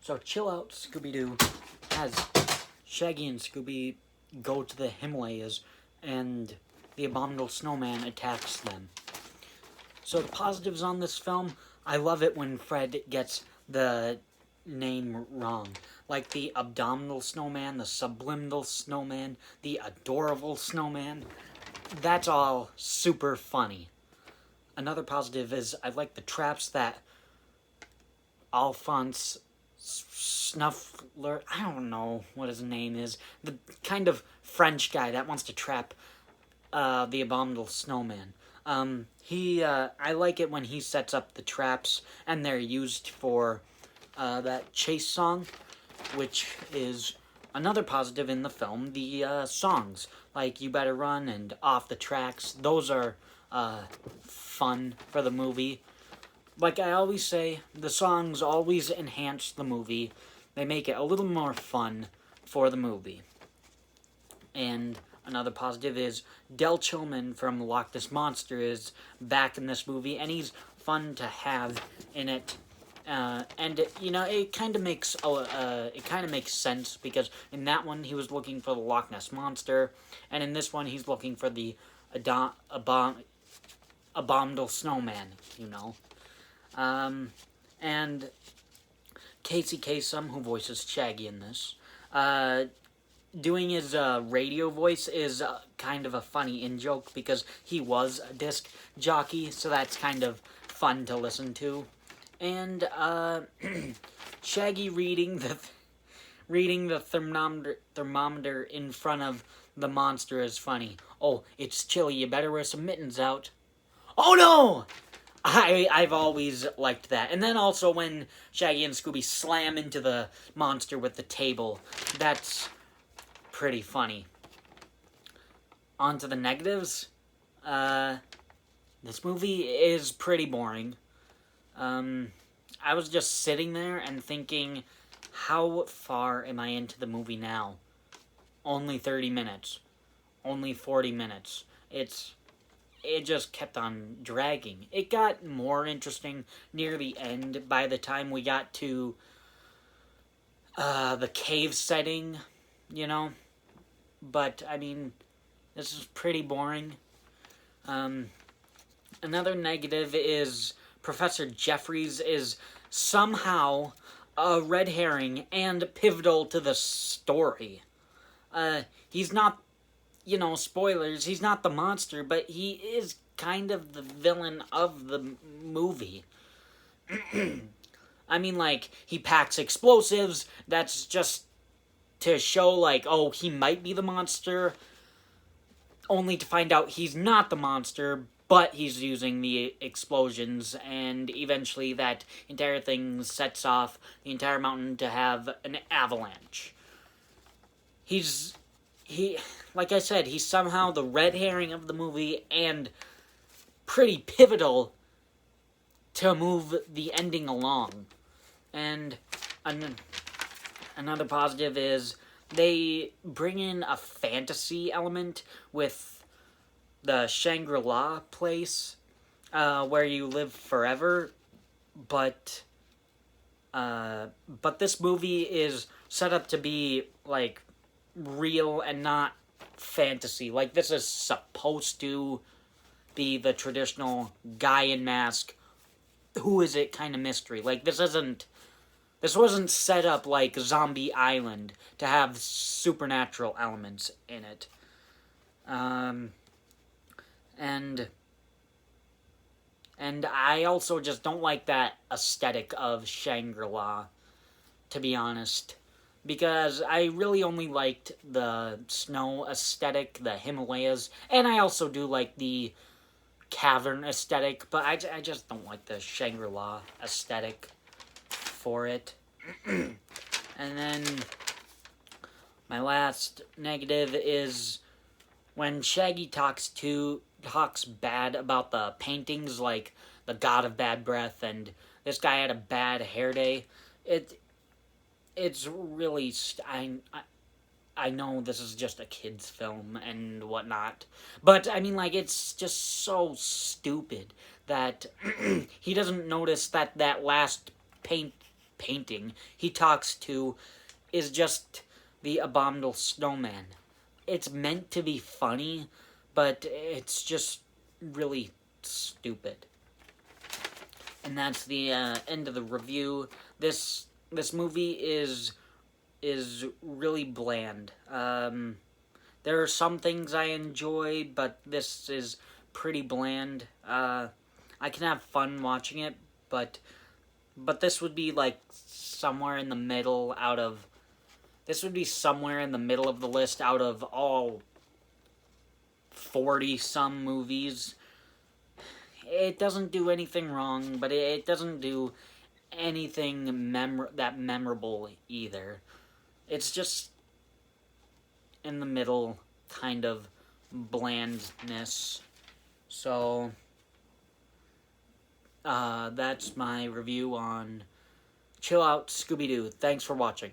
So Chill Out Scooby-Doo has Shaggy and Scooby go to the Himalayas and the Abominable Snowman attacks them. So the positives on this film, I love it when Fred gets the name wrong. Like the Abdominal Snowman, the Subliminal Snowman, the Adorable Snowman. That's all super funny. Another positive is I like the traps that Alphonse Snuffler, I don't know what his name is, the kind of French guy that wants to trap the Abominable Snowman. I like it when he sets up the traps and they're used for that chase song, which is another positive in the film. The songs, like You Better Run and Off the Tracks, those are fun for the movie. Like I always say, the songs always enhance the movie. They make it a little more fun for the movie. And another positive is Del Chilman from Loch Ness Monster is back in this movie, and he's fun to have in it. And it kind of makes sense because in that one he was looking for the Loch Ness Monster, and in this one he's looking for the Abominable Snowman. And Casey Kasem, who voices Shaggy in this, doing his radio voice is kind of a funny in-joke because he was a disc jockey, so that's kind of fun to listen to. And Shaggy reading the thermometer in front of the monster is funny. Oh, it's chilly, you better wear some mittens out. Oh no! I've always liked that. And then also when Shaggy and Scooby slam into the monster with the table, that's pretty funny. On to the negatives. This movie is pretty boring. I was just sitting there and thinking, how far am I into the movie now? Only 30 minutes. Only 40 minutes. It just kept on dragging. It got more interesting near the end by the time we got to the cave setting, But, this is pretty boring. Another negative is Professor Jeffries is somehow a red herring and pivotal to the story. He's not, spoilers, he's not the monster, but he is kind of the villain of the movie. He packs explosives, that's just to show, he might be the monster, only to find out he's not the monster, but he's using the explosions, and eventually that entire thing sets off the entire mountain to have an avalanche. Like I said, he's somehow the red herring of the movie, and pretty pivotal to move the ending along. And another positive is they bring in a fantasy element with the Shangri-La place, where you live forever, but this movie is set up to be, real and not fantasy. This is supposed to be the traditional guy in mask, who is it kind of mystery. This wasn't set up like Zombie Island to have supernatural elements in it. And I also just don't like that aesthetic of Shangri-La, to be honest. Because I really only liked the snow aesthetic, the Himalayas, and I also do like the cavern aesthetic, but I just don't like the Shangri-La aesthetic for it. And then my last negative is when Shaggy talks bad about the paintings, like the God of Bad Breath, and this guy had a bad hair day. It's really... I know this is just a kid's film and whatnot, but, it's just so stupid that he doesn't notice that last paint painting he talks to is just the abominable snowman. It's meant to be funny, but it's just really stupid. And that's the end of the review. This movie is really bland. There are some things I enjoy, but this is pretty bland. I can have fun watching it, but this would be like somewhere in the middle out of. This would be somewhere in the middle of the list out of all 40-some movies. It doesn't do anything wrong, but it doesn't do anything that memorable either. It's just in the middle kind of blandness. So, that's my review on Chill Out Scooby-Doo. Thanks for watching.